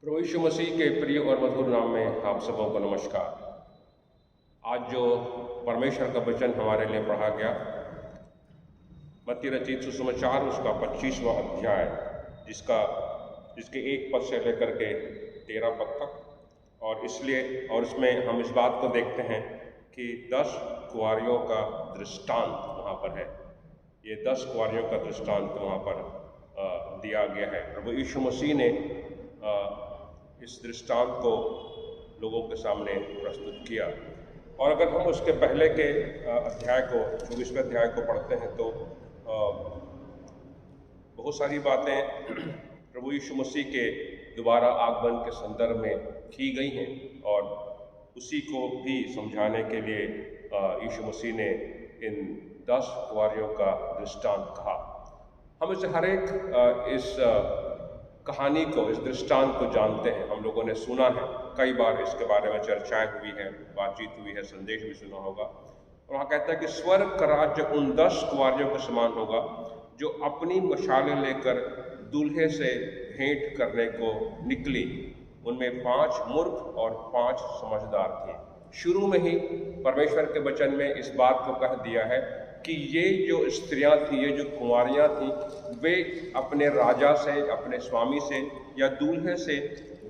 प्रभु यीशु मसीह के प्रिय और मधुर नाम में आप सबों को नमस्कार। आज जो परमेश्वर का वचन हमारे लिए पढ़ा गया, मत्ती रचित सुसमाचार उसका 25वां अध्याय, जिसके 1 पद से लेकर के 13 पद तक, और इसमें हम इस बात को देखते हैं कि 10 कुँवारियों का दृष्टांत वहाँ पर है। ये 10 कुँवारियों का दृष्टांत वहाँ पर दिया गया है। प्रभु यीशु मसीह ने इस दृष्टांत को लोगों के सामने प्रस्तुत किया। और अगर हम उसके पहले के अध्याय को 24वें अध्याय को पढ़ते हैं तो बहुत सारी बातें प्रभु यीशु मसीह के दोबारा आगमन के संदर्भ में की गई हैं, और उसी को भी समझाने के लिए यीशु मसीह ने इन 10 कुँवारियों का दृष्टांत कहा। हम इसे हर एक इस कहानी को, इस दृष्टांत को जानते हैं, हम लोगों ने सुना है, कई बार इसके बारे में चर्चाएं हुई हैं, बातचीत हुई है, संदेश भी सुना होगा। और वहाँ कहता है कि स्वर्ग का राज्य उन 10 कुँवारियों के समान होगा जो अपनी मशालें लेकर दूल्हे से भेंट करने को निकली। उनमें 5 मूर्ख और 5 समझदार थे। शुरू में ही परमेश्वर के वचन में इस बात को कह दिया है कि ये जो स्त्रियां थी, ये जो कुंवारियां थी, वे अपने राजा से, अपने स्वामी से या दूल्हे से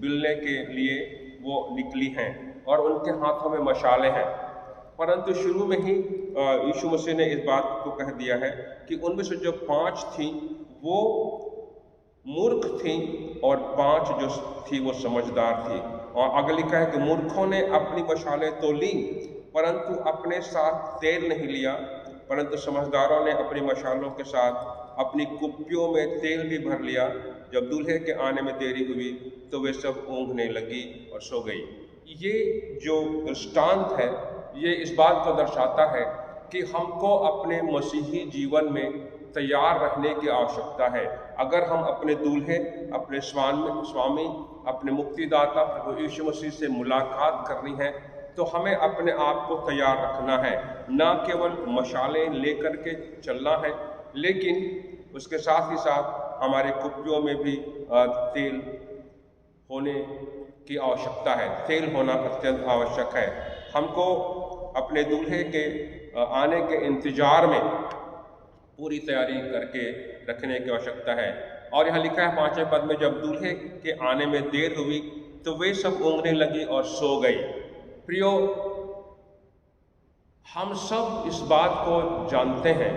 मिलने के लिए वो निकली हैं, और उनके हाथों में मशालें हैं। परंतु शुरू में ही यीशु मसीह ने इस बात को कह दिया है कि उनमें से जो 5 थी वो मूर्ख थी और 5 जो थी वो समझदार थी। और आगे लिखा है कि मूर्खों ने अपनी मशालें तो ली परंतु अपने साथ तेल नहीं लिया, परंतु समझदारों ने अपनी मशालों के साथ अपनी कुप्पियों में तेल भी भर लिया। जब दूल्हे के आने में देरी हुई तो वे सब ऊँघने लगी और सो गई। ये जो दृष्टांत है, ये इस बात को दर्शाता है कि हमको अपने मसीही जीवन में तैयार रहने की आवश्यकता है। अगर हम अपने दूल्हे, अपने स्वामी, अपने मुक्तिदाता प्रभु यीशु मसीह से मुलाकात करनी है तो हमें अपने आप को तैयार रखना है। न केवल मशालें लेकर के चलना है, लेकिन उसके साथ ही साथ हमारे कुप्पियों में भी तेल होने की आवश्यकता है। तेल होना अत्यंत आवश्यक है। हमको अपने दूल्हे के आने के इंतजार में पूरी तैयारी करके रखने की आवश्यकता है। और यहाँ लिखा है 5वें पद में, जब दूल्हे के आने में देर हुई तो वे सब ऊँघने लगी और सो गई। प्रियो, हम सब इस बात को जानते हैं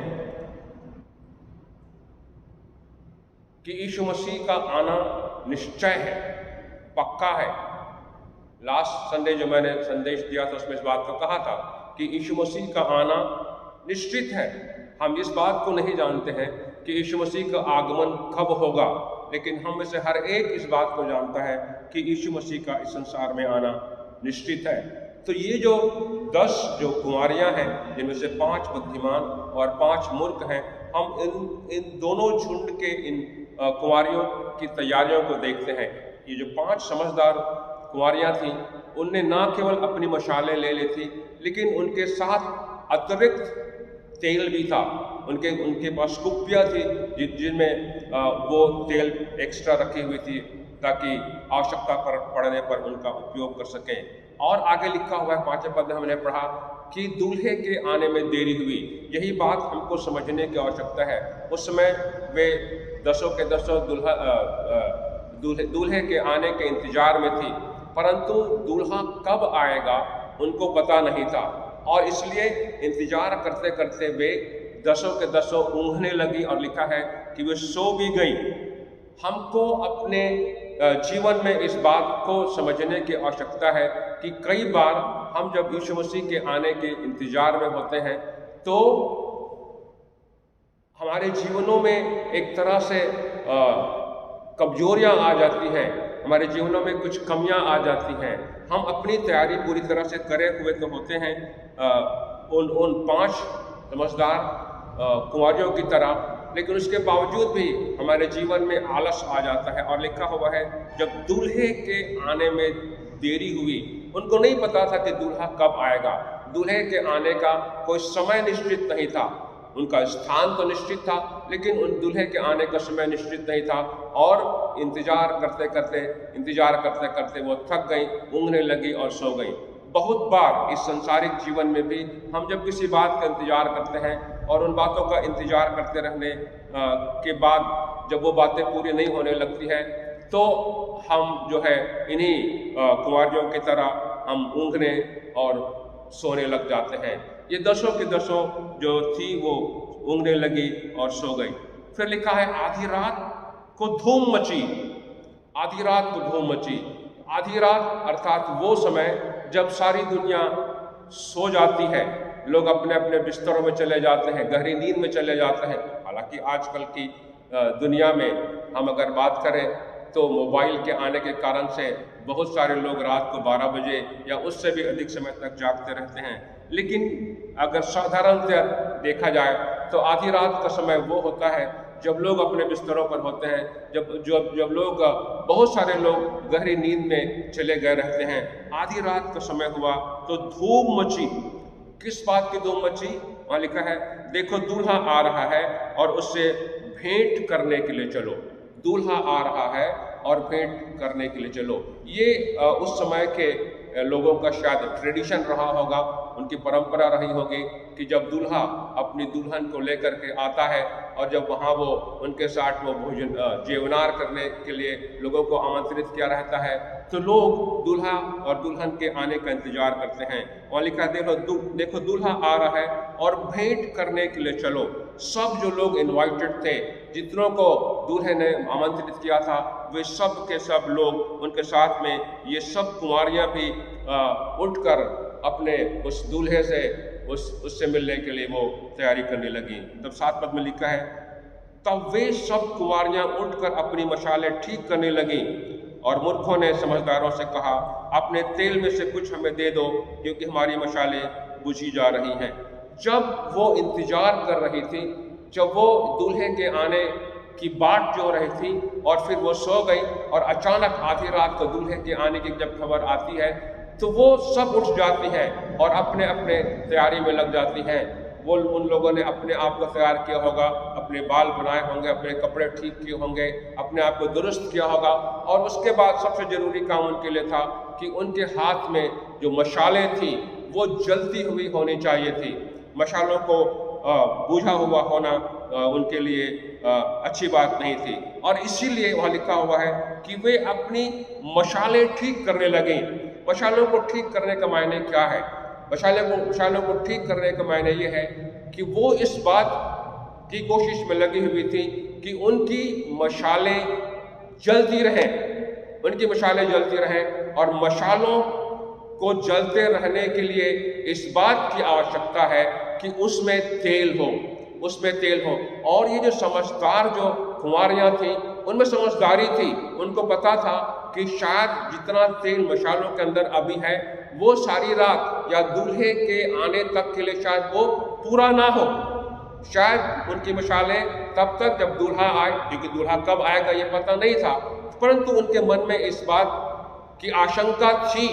कि यीशु मसीह का आना निश्चय है, पक्का है। लास्ट संडे जो मैंने संदेश दिया था उसमें इस बात को कहा था कि यीशु मसीह का आना निश्चित है। हम इस बात को नहीं जानते हैं कि यीशु मसीह का आगमन कब होगा, लेकिन हम में से हर एक इस बात को जानता है कि यीशु मसीह का इस संसार में आना निश्चित है। तो ये जो 10 जो कुँवारियाँ हैं, जिनमें से 5 बुद्धिमान और 5 मूर्ख हैं, हम इन दोनों झुंड के इन कुँवारियों की तैयारियों को देखते हैं। ये जो 5 समझदार कुँवारियाँ थीं, उनने न केवल अपनी मशालें ले ली थी, लेकिन उनके साथ अतिरिक्त तेल भी था। उनके पास कुप्पियाँ थी जिनमें वो तेल एक्स्ट्रा रखी हुई थी ताकि आवश्यकता पड़ने पर उनका उपयोग कर सकें। और आगे लिखा हुआ है 5वें पद में हमने पढ़ा कि दूल्हे के आने में देरी हुई। यही बात हमको समझने की आवश्यकता है। उस समय वे 10 के 10 दूल्हे के आने के इंतजार में थी, परंतु दूल्हा कब आएगा उनको पता नहीं था, और इसलिए इंतजार करते करते वे 10 के 10 ऊँघने लगी, और लिखा है कि वे सो भी गई। हमको अपने जीवन में इस बात को समझने की आवश्यकता है कि कई बार हम जब यीशु मसीह के आने के इंतजार में होते हैं तो हमारे जीवनों में एक तरह से कमजोरियां आ जाती हैं, हमारे जीवनों में कुछ कमियां आ जाती हैं। हम अपनी तैयारी पूरी तरह से करे हुए तो होते हैं उन 5 समझदार कुँवारियों की तरह, लेकिन उसके बावजूद भी हमारे जीवन में आलस आ जाता है। और लिखा हुआ है, जब दूल्हे के आने में देरी हुई, उनको नहीं पता था कि दूल्हा कब आएगा। दूल्हे के आने का कोई समय निश्चित नहीं था, उनका स्थान तो निश्चित था, लेकिन उन दूल्हे के आने का समय निश्चित नहीं था। और इंतजार करते करते वो थक गई, ऊँघने लगी और सो गई। बहुत बार इस संसारिक जीवन में भी हम जब किसी बात का इंतजार करते हैं और उन बातों का इंतजार करते रहने के बाद जब वो बातें पूरी नहीं होने लगती हैं तो हम जो है इन्हीं कुंवारियों की तरह हम ऊँघने और सोने लग जाते हैं। ये दसों की दसों जो थी वो ऊँघने लगी और सो गई। फिर लिखा है आधी रात को धूम मची, आधी रात को धूम मची। आधी रात अर्थात वो समय जब सारी दुनिया सो जाती है, लोग अपने अपने बिस्तरों में चले जाते हैं, गहरी नींद में चले जाते हैं। हालांकि आजकल की दुनिया में हम अगर बात करें तो मोबाइल के आने के कारण से बहुत सारे लोग रात को 12 बजे या उससे भी अधिक समय तक जागते रहते हैं। लेकिन अगर साधारणतः देखा जाए तो आधी रात का समय वो होता है जब लोग अपने बिस्तरों पर होते हैं, जब लोग बहुत सारे लोग गहरी नींद में चले गए रहते हैं। आधी रात का समय हुआ तो धूम मची। किस बात की धूम मची? वहाँ लिखा है देखो दूल्हा आ रहा है और उससे भेंट करने के लिए चलो। दूल्हा आ रहा है और भेंट करने के लिए चलो। ये उस समय के लोगों का शायद ट्रेडिशन रहा होगा, उनकी परंपरा रही होगी कि जब दूल्हा अपनी दुल्हन को लेकर के आता है और जब वहाँ वो उनके साथ वो भोजन जेवनार करने के लिए लोगों को आमंत्रित किया रहता है तो लोग दूल्हा और दुल्हन के आने का इंतजार करते हैं। वहाँ लिखा देखो दूल्हा आ रहा है और भेंट करने के लिए चलो। सब जो लोग इनवाइटेड थे, जितनों को दूल्हे ने आमंत्रित किया था, वे सब के सब लोग उनके साथ में ये सब कुंवारियाँ भी उठकर अपने उस दूल्हे से उससे मिलने के लिए वो तैयारी करने लगी। तब 7 पद में लिखा है तब वे सब कुंवारियाँ उठकर अपनी मशालें ठीक करने लगी और मूर्खों ने समझदारों से कहा अपने तेल में से कुछ हमें दे दो क्योंकि हमारी मशालें बुझी जा रही हैं। जब वो इंतजार कर रही थी, जब वो दूल्हे के आने की बाट जो रही थी और फिर वो सो गई और अचानक आधी रात को दूल्हे के आने की जब खबर आती है तो वो सब उठ जाती हैं और अपने अपने तैयारी में लग जाती हैं। वो उन लोगों ने अपने आप को तैयार किया होगा, अपने बाल बनाए होंगे, अपने कपड़े ठीक किए होंगे, अपने आप को दुरुस्त किया होगा और उसके बाद सबसे ज़रूरी काम उनके लिए था कि उनके हाथ में जो मशालें थी वो जलती हुई होनी चाहिए थी। मशालों को बूझा हुआ होना उनके लिए अच्छी बात नहीं थी और इसीलिए वहाँ लिखा हुआ है कि वे अपनी मशालें ठीक करने लगीं। मशालों को ठीक करने का मायने क्या है? मशालों को ठीक करने का मायने ये है कि वो इस बात की कोशिश में लगी हुई थी कि उनकी मशालें जलती रहें, उनकी मशालें जलती रहें और मशालों को जलते रहने के लिए इस बात की आवश्यकता है कि उसमें तेल हो, उसमें तेल हो। और ये जो समझदार जो कुंवारियाँ थीं उनमें समझदारी थी, उनको पता था कि शायद जितना तेल मशालों के अंदर अभी है वो सारी रात या दूल्हे के आने तक के लिए शायद वो पूरा ना हो। शायद उनकी मशालें तब तक जब दूल्हा आए, क्योंकि दूल्हा कब आएगा ये पता नहीं था, परंतु उनके मन में इस बात की आशंका थी,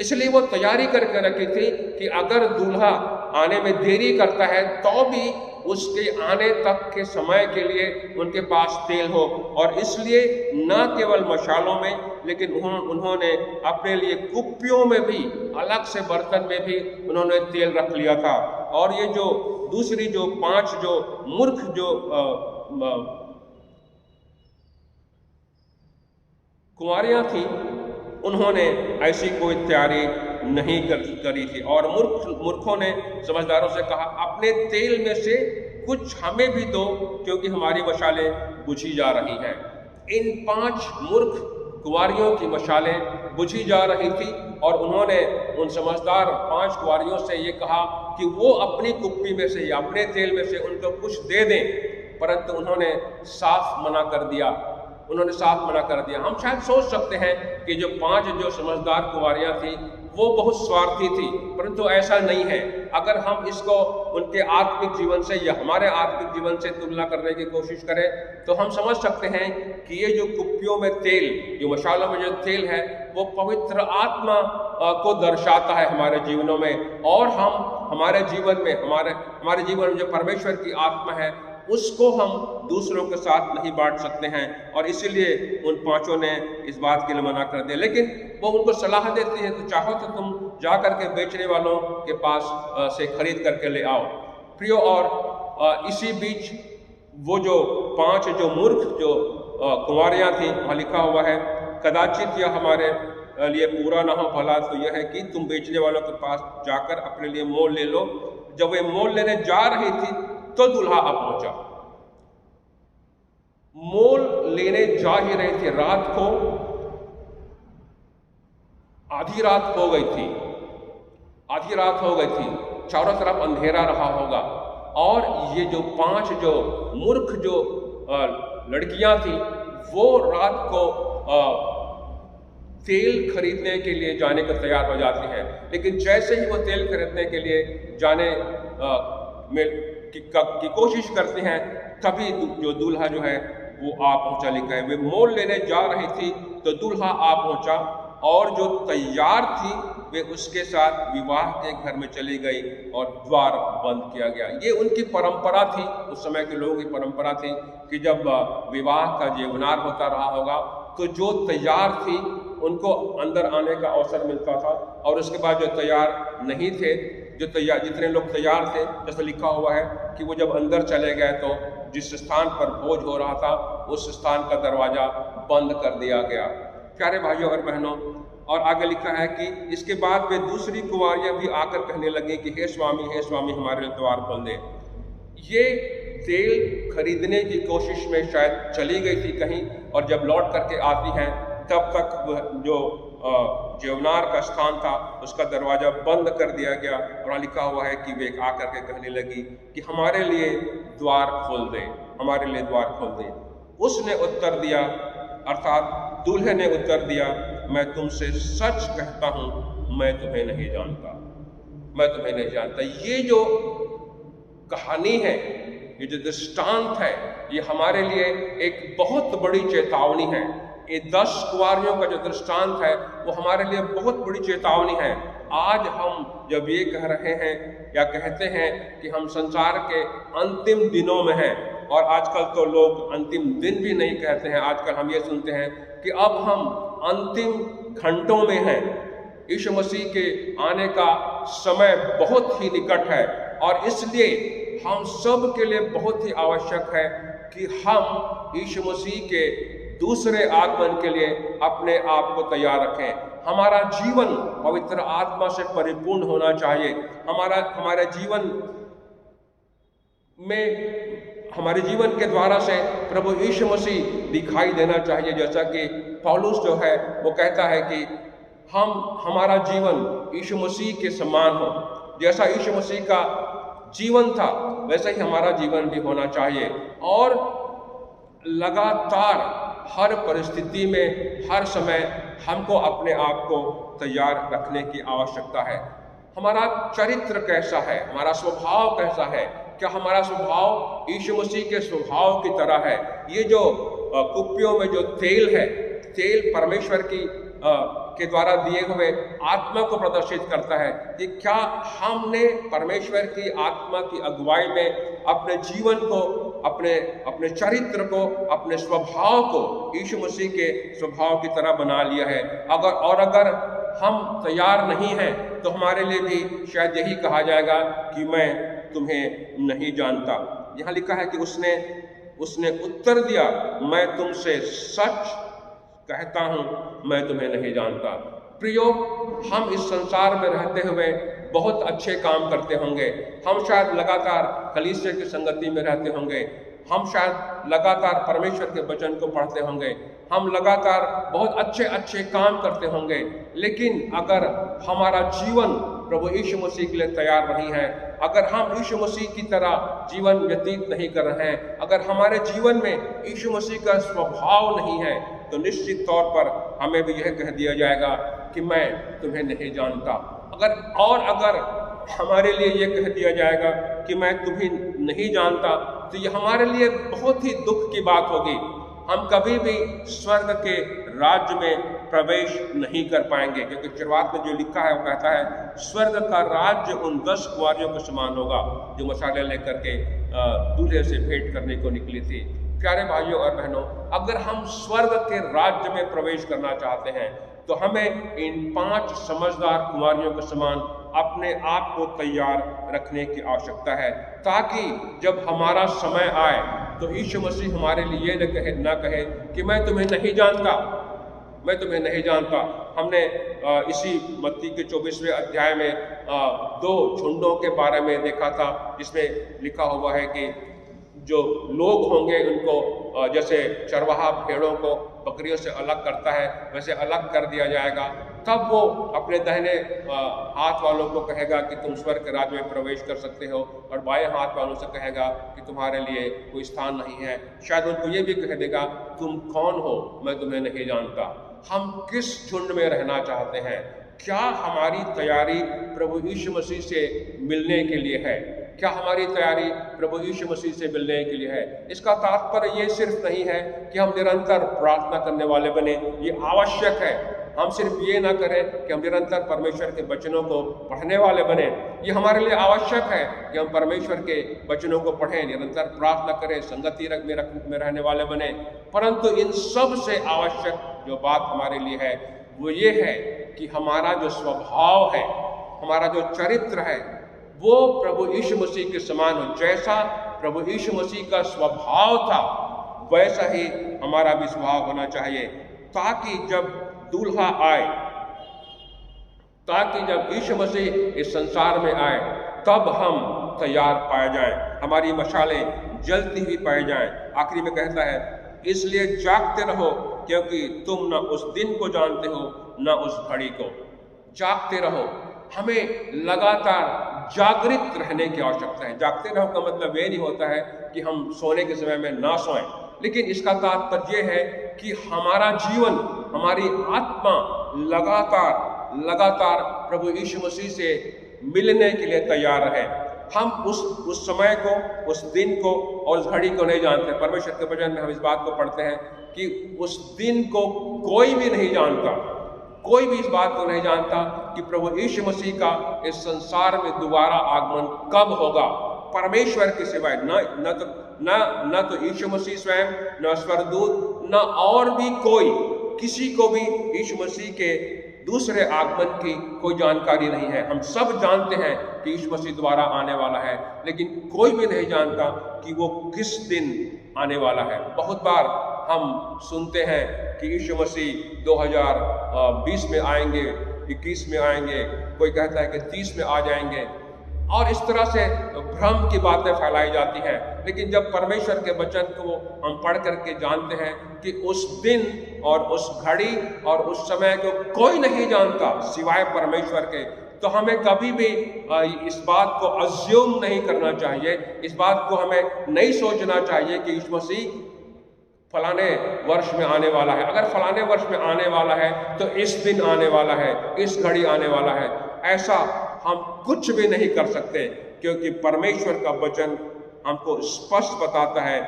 इसलिए वो तैयारी करके रखी थी कि अगर दूल्हा आने में देरी करता है तो भी उसके आने तक के समय के लिए उनके पास तेल हो। और इसलिए न केवल मशालों में लेकिन उन्होंने अपने लिए कुप्पियों में भी, अलग से बर्तन में भी उन्होंने तेल रख लिया था। और ये जो दूसरी जो 5 जो मूर्ख जो कुंवारियाँ थीं उन्होंने ऐसी कोई तैयारी नहीं करी थी और मूर्खों ने समझदारों से कहा अपने तेल में से कुछ हमें भी दो क्योंकि हमारी मशालें बुझी जा रही हैं। इन 5 मूर्ख कुंवारियों की मशालें बुझी जा रही थी और उन्होंने उन समझदार 5 कुंवारियों से ये कहा कि वो अपनी कुप्पी में से या अपने तेल में से उनको कुछ दे दें, परंतु उन्होंने साफ मना कर दिया। हम शायद सोच सकते हैं कि जो 5 जो समझदार कुंवारियाँ थी वो बहुत स्वार्थी थी, परंतु ऐसा नहीं है। अगर हम इसको उनके आत्मिक जीवन से या हमारे आत्मिक जीवन से तुलना करने की कोशिश करें तो हम समझ सकते हैं कि ये जो कुप्पियों में तेल, जो मशालों में जो तेल है, वो पवित्र आत्मा को दर्शाता है हमारे जीवनों में। और हम हमारे जीवन में जो परमेश्वर की आत्मा है उसको हम दूसरों के साथ नहीं बांट सकते हैं, और इसीलिए उन पांचों ने इस बात के लिए मना कर दिया। लेकिन वो उनको सलाह देती है, तो चाहो तो तुम जा करके बेचने वालों के पास से खरीद करके ले आओ। प्रियो, और इसी बीच वो जो 5 जो मूर्ख जो कुंवारियाँ थी, वहाँ लिखा हुआ है, कदाचित यह हमारे लिए पूरा ना हो, भला तो यह है कि तुम बेचने वालों के पास जाकर अपने लिए मोल ले लो। जब वे मोल लेने जा रही थी तो दूल्हा आ पहुंचा। मोल लेने जा ही रही थी, रात को आधी रात हो गई थी, आधी रात हो गई थी, चारों तरफ अंधेरा रहा होगा, और ये जो 5 जो मूर्ख जो लड़कियां थी वो रात को तेल खरीदने के लिए जाने को तैयार हो जाती हैं। लेकिन जैसे ही वो तेल खरीदने के लिए जाने की कोशिश करती हैं, तभी जो दूल्हा जो है वो आ पहुंचा। लिखा है वे मोल लेने जा रही थी तो दूल्हा आ पहुंचा, और जो तैयार थी वे उसके साथ विवाह के घर में चली गई और द्वार बंद किया गया। ये उनकी परंपरा थी, उस समय के लोगों की परंपरा थी कि जब विवाह का जेवनार होता रहा होगा तो जो तैयार थी उनको अंदर आने का अवसर मिलता था, और उसके बाद जो तैयार नहीं थे, जितने लोग तैयार थे, जैसे लिखा हुआ है कि वो जब अंदर चले गए तो जिस स्थान पर भोज हो रहा था उस स्थान का दरवाजा बंद कर दिया गया। प्यारे भाइयों और बहनों, और आगे लिखा है कि इसके बाद वे दूसरी कुंवारियां भी आकर कहने लगी कि हे स्वामी, हमारे लिए द्वार खोल दे। ये तेल खरीदने की कोशिश में शायद चली गई थी कहीं, और जब लौट करके आती हैं तब तक जो जेवनार का स्थान था उसका दरवाजा बंद कर दिया गया, और लिखा हुआ है कि वे आकर के कहने लगी कि हमारे लिए द्वार खोल दे, हमारे लिए द्वार खोल दे। उसने उत्तर दिया, अर्थात दूल्हे ने उत्तर दिया, मैं तुमसे सच कहता हूं, मैं तुम्हें नहीं जानता, मैं तुम्हें नहीं जानता। ये जो कहानी है, ये जो दृष्टांत है, ये हमारे लिए एक बहुत बड़ी चेतावनी है। ये 10 कुंवारियों का जो दृष्टांत है वो हमारे लिए बहुत बड़ी चेतावनी है। आज हम जब ये कह रहे हैं या कहते हैं कि हम संसार के अंतिम दिनों में हैं, और आजकल तो लोग अंतिम दिन भी नहीं कहते हैं, आजकल हम ये सुनते हैं कि अब हम अंतिम घंटों में हैं, यीशु मसीह के आने का समय बहुत ही निकट है, और इसलिए हम सब के लिए बहुत ही आवश्यक है कि हम यीशु मसीह के दूसरे आगमन के लिए अपने आप को तैयार रखें। हमारा जीवन पवित्र आत्मा से परिपूर्ण होना चाहिए। हमारे जीवन में, हमारे जीवन के द्वारा से प्रभु यीशु मसीह दिखाई देना चाहिए। जैसा कि पौलुस जो है वो कहता है कि हमारा जीवन यीशु मसीह के समान हो। जैसा यीशु मसीह का जीवन था वैसा ही हमारा जीवन भी होना चाहिए, और लगातार हर परिस्थिति में, हर समय हमको अपने आप को तैयार रखने की आवश्यकता है। हमारा चरित्र कैसा है, हमारा स्वभाव कैसा है, क्या हमारा स्वभाव यीशु मसीह के स्वभाव की तरह है? ये जो कुप्पियों में जो तेल है, तेल परमेश्वर के द्वारा दिए हुए आत्मा को प्रदर्शित करता है कि क्या हमने परमेश्वर की आत्मा की अगुवाई में अपने जीवन को, अपने चरित्र को, अपने स्वभाव को यीशु मसीह के स्वभाव की तरह बना लिया है। अगर हम तैयार नहीं हैं तो हमारे लिए भी शायद यही कहा जाएगा कि मैं तुम्हें नहीं जानता। यहाँ लिखा है कि उसने उत्तर दिया, मैं तुमसे सच कहता हूं, मैं तुम्हें नहीं जानता। प्रियो, हम इस संसार में रहते हुए बहुत अच्छे काम करते होंगे, हम शायद लगातार कलीसिया की संगति में रहते होंगे, हम शायद लगातार परमेश्वर के वचन को पढ़ते होंगे, हम लगातार बहुत अच्छे काम करते होंगे, लेकिन अगर हमारा जीवन प्रभु यीशु मसीह के लिए तैयार नहीं है, अगर हम यीशु मसीह की तरह जीवन व्यतीत नहीं कर रहे हैं, अगर हमारे जीवन में यीशु मसीह का स्वभाव नहीं है, तो निश्चित तौर पर हमें भी यह कह दिया जाएगा कि मैं तुम्हें नहीं जानता। अगर हमारे लिए यह कह दिया जाएगा कि मैं तुम्हें नहीं जानता, तो ये हमारे लिए बहुत ही दुख की बात होगी। हम कभी भी स्वर्ग के राज्य में प्रवेश नहीं कर पाएंगे, क्योंकि शुरुआत में जो लिखा है वो कहता है स्वर्ग का राज्य उन 10 कुंवारियों के समान होगा जो मशालें लेकर के दूल्हे से भेंट करने को निकली थी। प्यारे भाइयों और बहनों, अगर हम स्वर्ग के राज्य में प्रवेश करना चाहते हैं तो हमें इन 5 समझदार कुंवारियों के समान अपने आप को तैयार रखने की आवश्यकता है, ताकि जब हमारा समय आए तो यीशु मसीह हमारे लिए न कहे कि मैं तुम्हें नहीं जानता, मैं तुम्हें नहीं जानता। हमने इसी मत्ती के 24वें अध्याय में 2 झुंडों के बारे में देखा था, जिसमें लिखा हुआ है कि जो लोग होंगे उनको जैसे चरवाहा भेड़ों को बकरियों से अलग करता है वैसे अलग कर दिया जाएगा। तब वो अपने दाहिने हाथ वालों को कहेगा कि तुम स्वर्ग के राज्य में प्रवेश कर सकते हो, और बाएं हाथ वालों से कहेगा कि तुम्हारे लिए कोई स्थान नहीं है। शायद उनको ये भी कह देगा तुम कौन हो, मैं तुम्हें नहीं जानता। हम किस झुंड में रहना चाहते हैं? क्या हमारी तैयारी प्रभु यीशु मसीह से मिलने के लिए है? क्या हमारी तैयारी प्रभु यीशु मसीह से मिलने के लिए है? इसका तात्पर्य ये सिर्फ नहीं है कि हम निरंतर प्रार्थना करने वाले बने, ये आवश्यक है। हम सिर्फ ये ना करें कि हम निरंतर परमेश्वर के वचनों को पढ़ने वाले बने, ये हमारे लिए आवश्यक है कि हम परमेश्वर के वचनों को पढ़ें, निरंतर प्रार्थना करें, संगति में रहने वाले बने। परंतु इन सब से आवश्यक जो बात हमारे लिए है वो ये है कि हमारा जो स्वभाव है, हमारा जो चरित्र है, वो प्रभु यीशु मसीह के समान हो। जैसा प्रभु यीशु मसीह का स्वभाव था वैसा ही हमारा भी स्वभाव होना चाहिए, ताकि जब दूल्हा आए, ताकि जब यीशु मसीह इस संसार में आए तब हम तैयार पाए जाएं, हमारी मशालें जलती हुई पाई जाएं। आखिरी में कहता है इसलिए जागते रहो, क्योंकि तुम न उस दिन को जानते हो न उस घड़ी को। जागते रहो, हमें लगातार जागृत रहने की आवश्यकता है। जागते रहो का मतलब ये नहीं होता है कि हम सोने के समय में ना सोएं, लेकिन इसका तात्पर्य ये है कि हमारा जीवन, हमारी आत्मा लगातार प्रभु यीशु मसीह से मिलने के लिए तैयार रहे। हम उस समय को, उस दिन को और उस घड़ी को नहीं जानते। परमेश्वर के वचन में हम इस बात को पढ़ते हैं कि उस दिन को कोई भी नहीं जानता, कोई भी इस बात को नहीं जानता कि प्रभु यीशु मसीह का इस संसार में दोबारा आगमन कब होगा। परमेश्वर के सिवाय न तो यीशु मसीह स्वयं, न स्वर्गदूत, न और भी कोई, किसी को भी यीशु मसीह के दूसरे आगमन की कोई जानकारी नहीं है। हम सब जानते हैं कि यीशु मसीह दोबारा आने वाला है, लेकिन कोई भी नहीं जानता कि वो किस दिन आने वाला है। बहुत बार हम सुनते हैं कि यीशु मसीह 2020 में आएंगे, 21 में आएंगे, कोई कहता है कि 30 में आ जाएंगे, और इस तरह से भ्रम की बातें फैलाई जाती हैं। लेकिन जब परमेश्वर के वचन को हम पढ़ करके जानते हैं कि उस दिन और उस घड़ी और उस समय को कोई नहीं जानता सिवाय परमेश्वर के, तो हमें कभी भी इस बात को अज्यूम नहीं करना चाहिए, इस बात को हमें नहीं सोचना चाहिए कि यीशु मसीह फलाने वर्ष में आने वाला है। अगर फलाने वर्ष में आने वाला है तो इस दिन आने वाला है, इस घड़ी आने वाला है। ऐसा हम कुछ भी नहीं कर सकते, क्योंकि परमेश्वर का वचन हमको स्पष्ट बताता है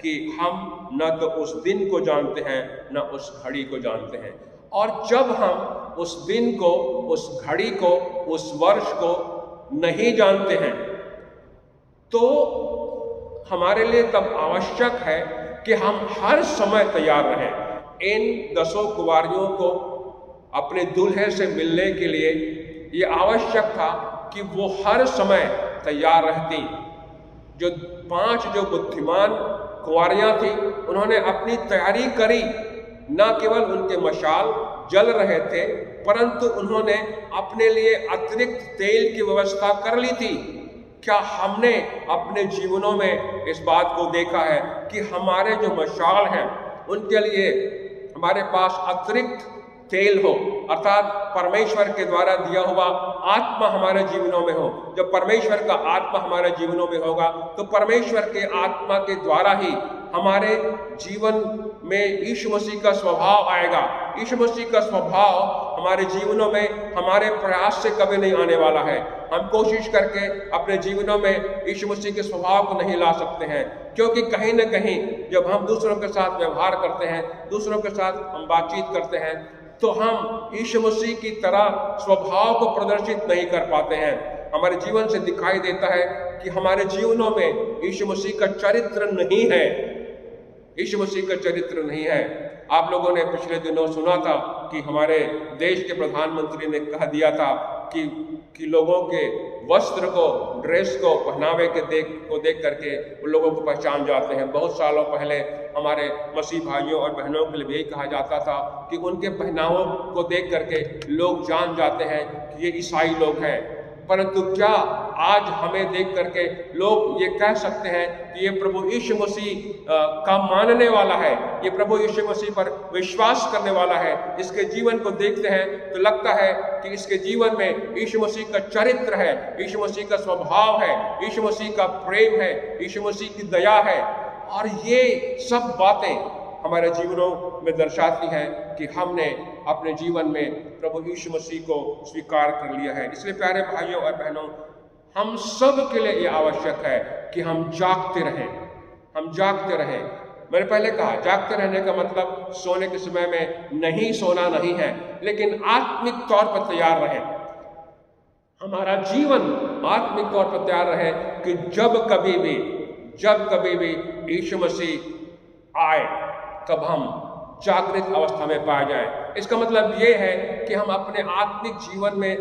कि हम न तो उस दिन को जानते हैं न उस घड़ी को जानते हैं। और जब हम उस दिन को, उस घड़ी को, उस वर्ष को नहीं जानते हैं तो हमारे लिए तब आवश्यक है कि हम हर समय तैयार रहें। इन 10 कुंवारियों को अपने दूल्हे से मिलने के लिए ये आवश्यक था कि वो हर समय तैयार रहती। जो 5 जो बुद्धिमान कुंवारियां थी, उन्होंने अपनी तैयारी करी। न केवल उनके मशाल जल रहे थे, परंतु उन्होंने अपने लिए अतिरिक्त तेल की व्यवस्था कर ली थी। क्या हमने अपने जीवनों में इस बात को देखा है कि हमारे जो मशाल हैं उनके लिए हमारे पास अतिरिक्त तेल हो, अर्थात परमेश्वर के द्वारा दिया हुआ आत्मा हमारे जीवनों में हो। जब परमेश्वर का आत्मा हमारे जीवनों में होगा तो परमेश्वर के आत्मा के द्वारा ही हमारे जीवन में यीशु मसीह का स्वभाव आएगा। यीशु मसीह का स्वभाव हमारे जीवनों में हमारे प्रयास से कभी नहीं आने वाला है। हम कोशिश करके अपने जीवनों में यीशु मसीह के स्वभाव को नहीं ला सकते हैं, क्योंकि कहीं न कहीं जब हम दूसरों के साथ व्यवहार करते हैं, दूसरों के साथ हम बातचीत करते हैं, तो हम यीशु मसीह की तरह स्वभाव को प्रदर्शित नहीं कर पाते हैं। हमारे जीवन से दिखाई देता है कि हमारे जीवनों में यीशु मसीह का चरित्र नहीं है, यीशु मसीह का चरित्र नहीं है। आप लोगों ने पिछले दिनों सुना था कि हमारे देश के प्रधानमंत्री ने कह दिया था कि लोगों के वस्त्र को, ड्रेस को, पहनावे के देख करके उन लोगों को पहचान जाते हैं। बहुत सालों पहले हमारे मसीह भाइयों और बहनों के लिए भी यही कहा जाता था कि उनके पहनावों को देख करके लोग जान जाते हैं कि ये ईसाई लोग हैं। परंतु क्या आज हमें देख करके लोग ये कह सकते हैं कि ये प्रभु यीशु मसीह का मानने वाला है, ये प्रभु यीशु मसीह पर विश्वास करने वाला है? इसके जीवन को देखते हैं तो लगता है कि इसके जीवन में यीशु मसीह का चरित्र है, यीशु मसीह का स्वभाव है, यीशु मसीह का प्रेम है, यीशु मसीह की दया है। और ये सब बातें हमारे जीवनों में दर्शाती है कि हमने अपने जीवन में प्रभु यीशु मसीह को स्वीकार कर लिया है। इसलिए प्यारे भाइयों और बहनों, हम सब के लिए ये आवश्यक है कि हम जागते रहें, हम जागते रहें। मैंने पहले कहा, जागते रहने का मतलब सोने के समय में नहीं सोना नहीं है, लेकिन आत्मिक तौर पर तैयार रहें। हमारा जीवन आत्मिक तौर पर तैयार रहे कि जब कभी भी यीशु मसीह आए तब हम जागृत अवस्था में पाए जाएं। इसका मतलब ये है कि हम अपने आत्मिक जीवन में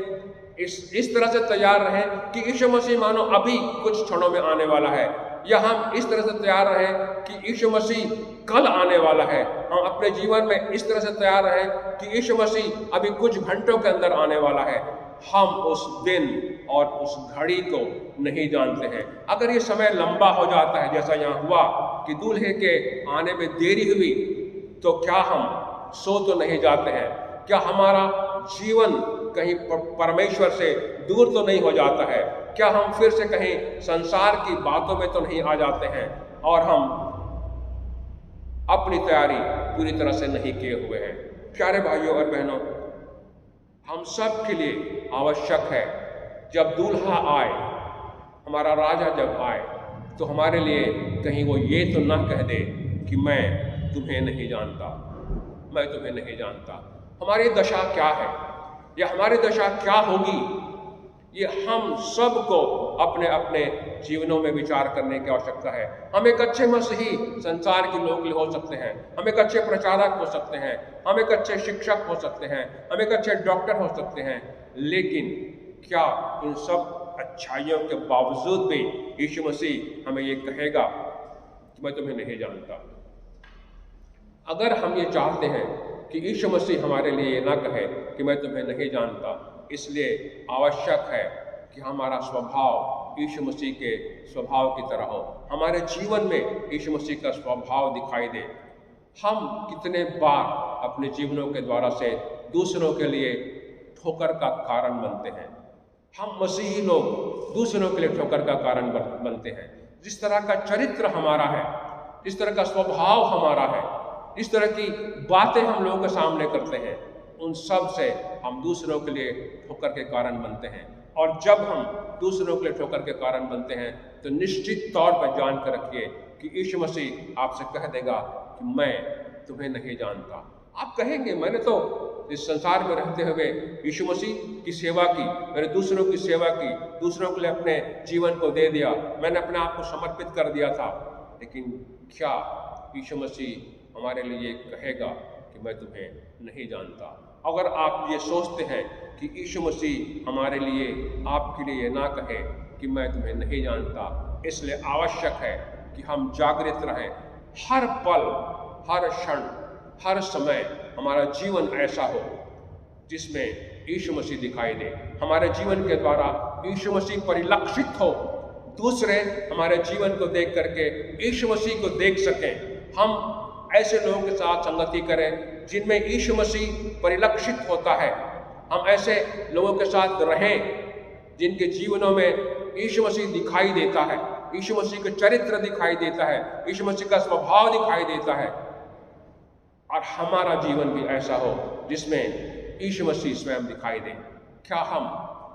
इस तरह से तैयार रहें कि यीशु मसीह मानो अभी कुछ क्षणों में आने वाला है, या हम इस तरह से तैयार रहें कि यीशु मसीह कल आने वाला है। हम अपने जीवन में इस तरह से तैयार रहें कि यीशु मसीह अभी कुछ घंटों के अंदर आने वाला है। हम उस दिन और उस घड़ी को नहीं जानते हैं। अगर ये समय लंबा हो जाता है, जैसा यहाँ हुआ कि दूल्हे के आने में देरी हुई, तो क्या हम सो तो नहीं जाते हैं? क्या हमारा जीवन कहीं परमेश्वर से दूर तो नहीं हो जाता है? क्या हम फिर से कहीं संसार की बातों में तो नहीं आ जाते हैं और हम अपनी तैयारी पूरी तरह से नहीं किए हुए हैं? प्यारे भाइयों और बहनों, हम सब के लिए आवश्यक है जब दूल्हा आए, हमारा राजा जब आए, तो हमारे लिए कहीं वो ये तो ना कह दे कि मैं तुम्हें नहीं जानता, मैं तुम्हें नहीं जानता। हमारी दशा क्या है या हमारी दशा क्या होगी, ये हम सबको अपने अपने जीवनों में विचार करने की आवश्यकता है। हम एक अच्छे मसीही संसार के लोग हो सकते हैं, हम एक अच्छे प्रचारक हो सकते हैं, हम एक अच्छे शिक्षक हो सकते हैं, हम एक अच्छे डॉक्टर हो सकते हैं, लेकिन क्या इन सब अच्छाइयों के बावजूद भी यीशु मसीह हमें ये कहेगा कि मैं तुम्हें नहीं जानता? अगर हम ये चाहते हैं कि यीशु मसीह हमारे लिए ना कहे कि मैं तुम्हें नहीं जानता, इसलिए आवश्यक है कि हमारा स्वभाव यीशु मसीह के स्वभाव की तरह हो, हमारे जीवन में यीशु मसीह का स्वभाव दिखाई दे। हम कितने बार अपने जीवनों के द्वारा से दूसरों के लिए ठोकर का कारण बनते हैं। हम मसीही लोग दूसरों के लिए ठोकर का कारण बनते हैं। जिस तरह का चरित्र हमारा है, जिस तरह का स्वभाव हमारा है, इस तरह की बातें हम लोगों के सामने करते हैं, उन सब से हम दूसरों के लिए ठोकर के कारण बनते हैं। और जब हम दूसरों के लिए ठोकर के कारण बनते हैं तो निश्चित तौर पर जान कर रखिए कि यीशु मसीह आपसे कह देगा कि मैं तुम्हें नहीं जानता। आप कहेंगे, मैंने तो इस संसार में रहते हुए यीशु मसीह की सेवा की, मैंने दूसरों की सेवा की, दूसरों के लिए अपने जीवन को दे दिया, मैंने अपने आप को समर्पित कर दिया था, लेकिन क्या यीशु मसीह हमारे लिए कहेगा कि मैं तुम्हें नहीं जानता? अगर आप ये सोचते हैं कि यीशु मसीह हमारे लिए, आपके लिए ना कहे कि मैं तुम्हें नहीं जानता, इसलिए आवश्यक है कि हम जागृत रहें। हर पल, हर क्षण, हर समय हमारा जीवन ऐसा हो जिसमें यीशु मसीह दिखाई दे, हमारे जीवन के द्वारा यीशु मसीह परिलक्षित हो, दूसरे हमारे जीवन को देख करके यीशु मसीह को देख सकें। हम ऐसे लोगों के साथ संगति करें जिनमें यीशु मसीह परिलक्षित होता है। हम ऐसे लोगों के साथ रहें जिनके जीवनों में यीशु मसीह दिखाई देता है, यीशु मसीह का चरित्र दिखाई देता है, यीशु मसीह का स्वभाव दिखाई देता है। और हमारा जीवन भी ऐसा हो जिसमें यीशु मसीह स्वयं दिखाई दे। क्या हम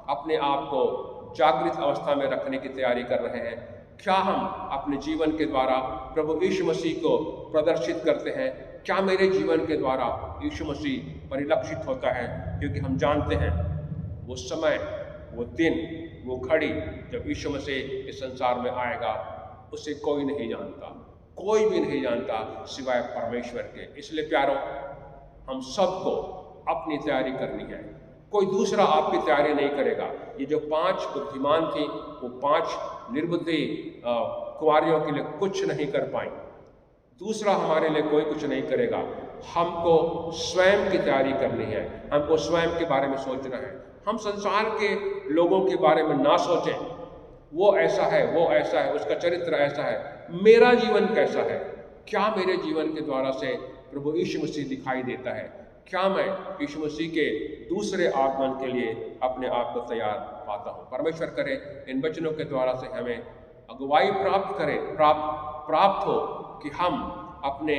अपने आप को जागृत अवस्था में रखने की तैयारी कर रहे हैं? क्या हम अपने जीवन के द्वारा प्रभु यीशु मसीह को प्रदर्शित करते हैं? क्या मेरे जीवन के द्वारा यीशु मसीह परिलक्षित होता है, क्योंकि हम जानते हैं वो समय, वो दिन, वो घड़ी जब यीशु मसीह इस संसार में आएगा उसे कोई नहीं जानता, कोई भी नहीं जानता सिवाय परमेश्वर के। इसलिए प्यारों, हम सबको अपनी तैयारी करनी है, कोई दूसरा आपकी तैयारी नहीं करेगा। ये जो 5 बुद्धिमान थी वो 5 निर्बुद्धि कुंवारियों के लिए कुछ नहीं कर पाई, दूसरा हमारे लिए कोई कुछ नहीं करेगा। हमको स्वयं की तैयारी करनी है, हमको स्वयं के बारे में सोचना है। हम संसार के लोगों के बारे में ना सोचें, वो ऐसा है, वो ऐसा है, उसका चरित्र ऐसा है। मेरा जीवन कैसा है? क्या मेरे जीवन के द्वारा से प्रभु यीशु मसीह दिखाई देता है? क्या मैं यीशु मसीह के दूसरे आगमन के लिए अपने आप को तैयार पाता हूँ? परमेश्वर करे इन वचनों के द्वारा से हमें अगुवाई प्राप्त हो कि हम अपने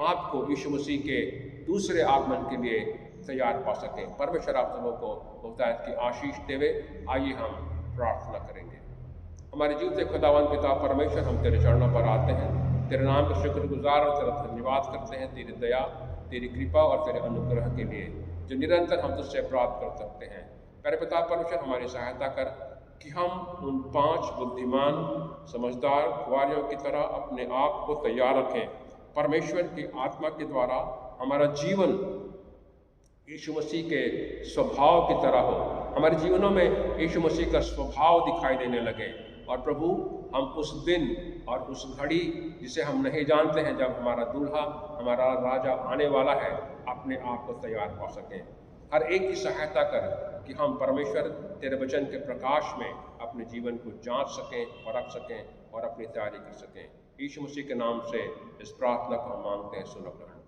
आप को यीशु मसीह के दूसरे आगमन के लिए तैयार पा सकें। परमेश्वर आप सबों को बहुतायत की आशीष देवे। आइए हम प्रार्थना करेंगे। हमारे जीवते खुदावंद पिता परमेश्वर, हम तेरे चरणों पर आते हैं, तेरे नाम का शुक्रगुजार और तेरा धन्यवाद करते हैं, तेरी दया, तेरी कृपा और तेरे अनुग्रह के लिए जो निरंतर हम तुझसे प्राप्त कर सकते हैं। प्यारे पिता परमेश्वर, हमारी सहायता कर कि हम उन 5 बुद्धिमान समझदार कुंवारियों की तरह अपने आप को तैयार रखें। परमेश्वर की आत्मा के द्वारा हमारा जीवन यीशु मसीह के स्वभाव की तरह हो, हमारे जीवनों में यीशु मसीह का स्वभाव दिखाई देने लगे। और प्रभु, हम उस दिन और उस घड़ी जिसे हम नहीं जानते हैं, जब हमारा दूल्हा, हमारा राजा आने वाला है, अपने आप को तैयार पा सकें। हर एक की सहायता कर कि हम परमेश्वर तेरे वचन के प्रकाश में अपने जीवन को जांच सकें, परख सकें और अपनी तैयारी कर सकें। यीशु मसीह के नाम से इस प्रार्थना को हम मांगते हैं, सुनो ग्रहण।